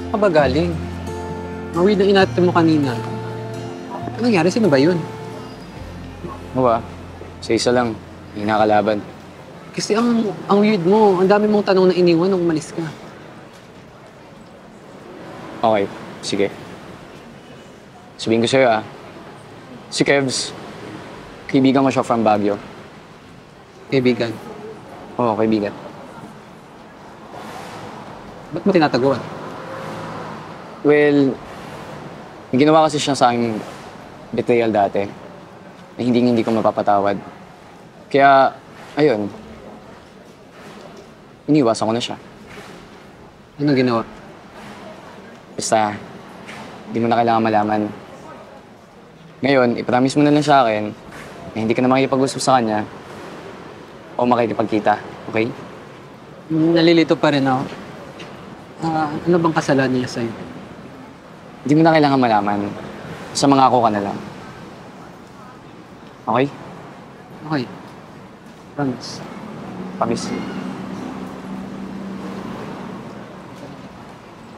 Saan ka ba galing? Mawid na inate mo kanina. Ano nangyari? Sino ba yun? Ano ba? Isa lang. Hindi nakalaban. Kasi ang weird mo. Ang dami mong tanong na iniwan nung umalis ka. Okay, sige. Sabihin ko sa'yo si Kevs, kaibigan ko siya from Baguio. Kaibigan. Oo, kaibigan. Ba't mo tinataguan? Well, may ginawa kasi siya sa aking betrayal dati na hindi ko mapapatawad. Kaya, ayun, iniwasan ko na siya. Anong ginawa? Basta, hindi mo na kailangan malaman. Ngayon, ipromise mo na lang sa akin na hindi ka na makikipag-usap sa kanya o makikipagkita, okay? Nalilito pa rin ako. Ano bang kasalanan niya sa'yo? Hindi mo na kailangan malaman. Sa mangako ka na lang. Okay? Okay. Promise. Promise.